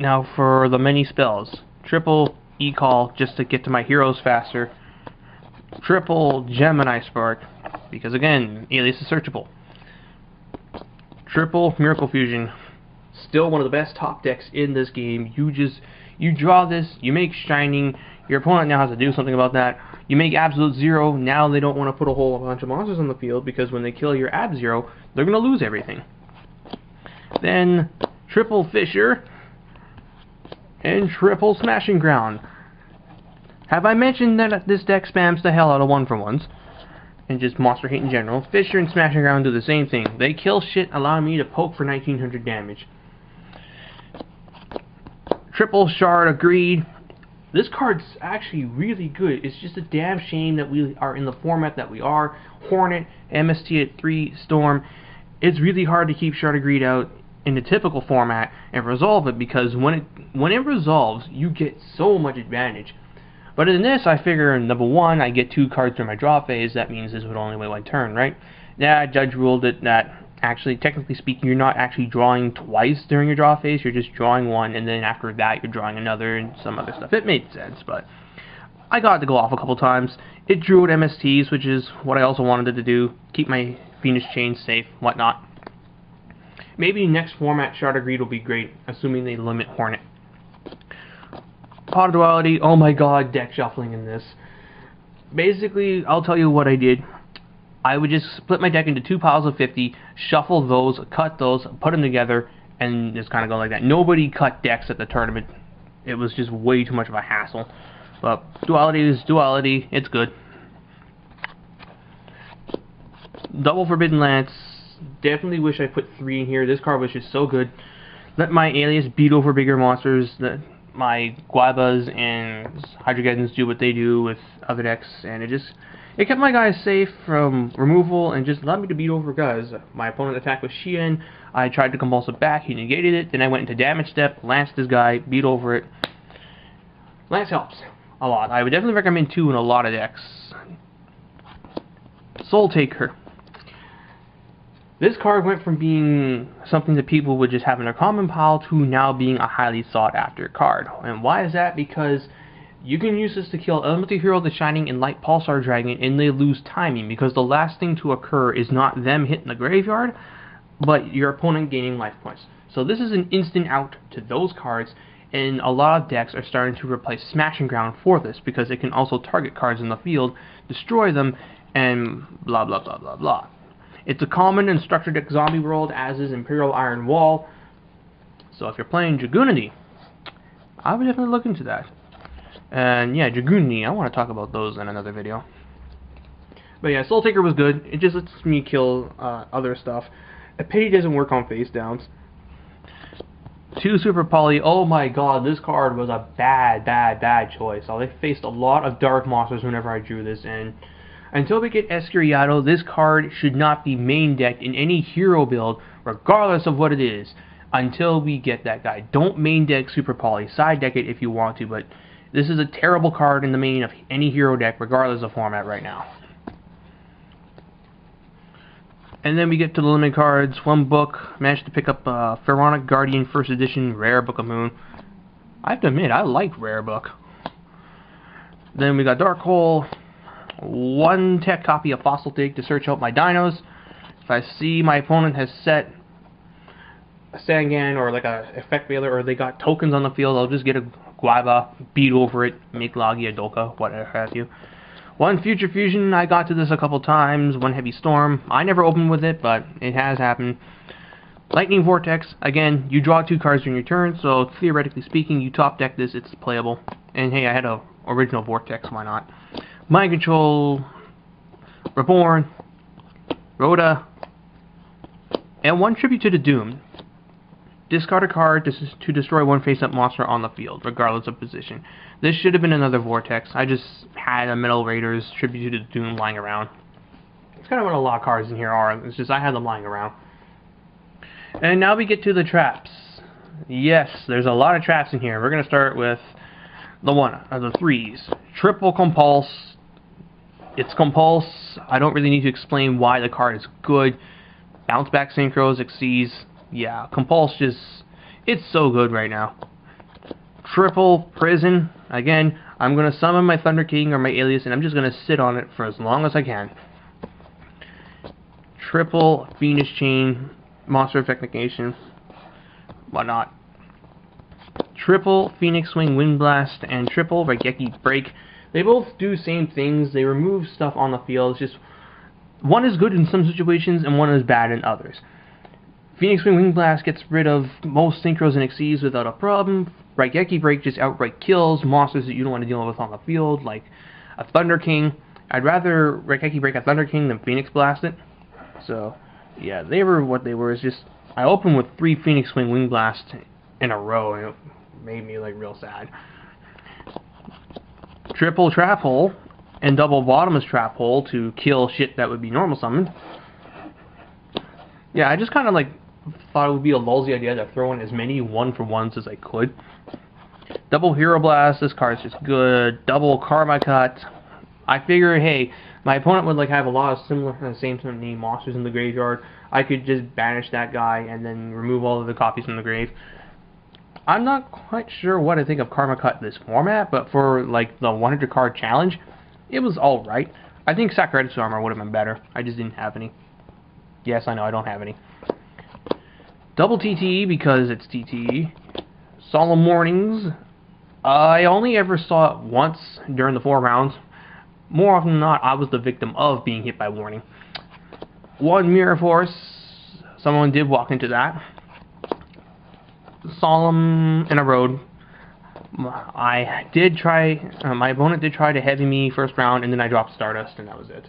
Now for the many spells. Triple E-Call just to get to my heroes faster. Triple Gemini Spark, because again, Alias is searchable. Triple Miracle Fusion. Still one of the best top decks in this game. You draw this, you make Shining, your opponent now has to do something about that. You make Absolute Zero, now they don't want to put a whole bunch of monsters on the field because when they kill your Ab Zero, they're going to lose everything. Then Triple Fissure and Triple Smashing Ground. Have I mentioned that this deck spams the hell out of 1-for-1s? And just monster hate in general. Fissure and Smashing Ground do the same thing. They kill shit, allowing me to poke for 1900 damage. Triple Shard of Greed. This card's actually really good. It's just a damn shame that we are in the format that we are. Hornet, MST at 3, Storm. It's really hard to keep Shard of Greed out in the typical format and resolve it, because when it resolves, you get so much advantage. But in this, I figure, number one, I get 2 cards during my draw phase. That means this would only wait 1 turn, right? Yeah, Judge ruled it that actually, technically speaking, you're not actually drawing twice during your draw phase. You're just drawing one, and then after that, you're drawing another and some other stuff. It made sense, but I got it to go off a couple times. It drew at MSTs, which is what I also wanted it to do. Keep my Venus chain safe, whatnot. Maybe next format, Shard of Greed will be great, assuming they limit Hornet. Pot of Duality, oh my god, deck shuffling in this. Basically, I'll tell you what I did. I would just split my deck into 2 piles of 50, shuffle those, cut those, put them together, and just kind of go like that. Nobody cut decks at the tournament. It was just way too much of a hassle. But Duality is Duality, it's good. Double Forbidden Lance, definitely wish I put 3 in here. This card was just so good. Let my Alias beat over bigger monsters. My Guaibas and Hydrogeddons do what they do with other decks, and it kept my guys safe from removal and just allowed me to beat over guys. My opponent attacked with Shien, I tried to compulsive back, he negated it, then I went into damage step, lanced this guy, beat over it. Lance helps a lot. I would definitely recommend 2 in a lot of decks. Soul Taker. This card went from being something that people would just have in their common pile to now being a highly sought after card. And why is that? Because you can use this to kill Elemental Hero, the Shining, and Light Pulsar Dragon, and they lose timing, because the last thing to occur is not them hitting the graveyard, but your opponent gaining life points. So this is an instant out to those cards, and a lot of decks are starting to replace Smashing Ground for this, because it can also target cards in the field, destroy them, and blah blah blah blah blah. It's a common and structured deck zombie world, as is Imperial Iron Wall. So if you're playing Dragoonity, I would definitely look into that. And yeah, Dragoonity, I want to talk about those in another video. But yeah, Soul Taker was good. It just lets me kill other stuff. A pity doesn't work on face downs. 2 Super Poly, oh my god, this card was a bad choice. I faced a lot of dark monsters whenever I drew this, and until we get Escuriado, this card should not be main decked in any hero build, regardless of what it is, until we get that guy. Don't main deck Super Poly, side deck it if you want to, but this is a terrible card in the main of any hero deck, regardless of format right now. And then we get to the limited cards. 1 book, managed to pick up Pharaonic Guardian First Edition, Rare Book of Moon. I have to admit, I like Rare Book. Then we got Dark Hole. 1 tech copy of Fossil Dig to search out my dinos. If I see my opponent has set a Sangan or like a Effect Veiler, or they got tokens on the field, I'll just get a Guaiba, beat over it, make Logia, Dolka, whatever have you. 1 Future Fusion, I got to this a couple times. 1 Heavy Storm, I never opened with it, but it has happened. Lightning Vortex, again, you draw 2 cards during your turn, so theoretically speaking, you top deck this, it's playable. And hey, I had a original Vortex, why not? Mind Control, Reborn, Rhoda, and 1 Tribute to the Doom. Discard a card to destroy 1 face-up monster on the field, regardless of position. This should have been another Vortex. I just had a Metal Raiders Tribute to the Doom lying around. It's kind of what a lot of cards in here are. It's just I had them lying around. And now we get to the traps. Yes, there's a lot of traps in here. We're going to start with the 3s. Triple Compulse. It's Compulse. I don't really need to explain why the card is good. Bounce Back Synchros, Exceeds. Yeah, Compulse just, it's so good right now. Triple Prison. Again, I'm going to summon my Thunder King or my Alias, and I'm just going to sit on it for as long as I can. Triple Phoenix Chain, Monster Effect Negation, whatnot. Triple Phoenix Swing Wind Blast and triple Raigeki Break. They both do same things. They remove stuff on the field. It's just one is good in some situations and one is bad in others. Phoenix Swing Wind Blast gets rid of most synchros and exceeds without a problem. Raigeki Break just outright kills monsters that you don't want to deal with on the field, like a Thunder King. I'd rather Raigeki Break a Thunder King than Phoenix Blast it. So, yeah, they were what they were. It's just, I opened with 3 Phoenix Swing Wind Blast in a row, and it made me, like, real sad. Triple Trap Hole and double Bottomless Trap Hole to kill shit that would be normal summoned. Yeah, I just kind of, like, thought it would be a ballsy idea to throw in as many 1-for-1s as I could. Double Hero Blast, this card's just good. Double Karma Cut. I figured, hey, my opponent would like have a lot of similar, same name monsters in the graveyard. I could just banish that guy and then remove all of the copies from the grave. I'm not quite sure what I think of Karma Cut in this format, but for like the 100 card challenge, it was alright. I think Sacredit's Armor would have been better. I just didn't have any. Yes, I know, I don't have any. Double TTE because it's TTE. Solemn Warnings. I only ever saw it once during the 4 rounds. More often than not, I was the victim of being hit by Warning. 1 Mirror Force. Someone did walk into that. Solemn in a Road. I did try, my opponent did try to heavy me first round, and then I dropped Stardust, and that was it.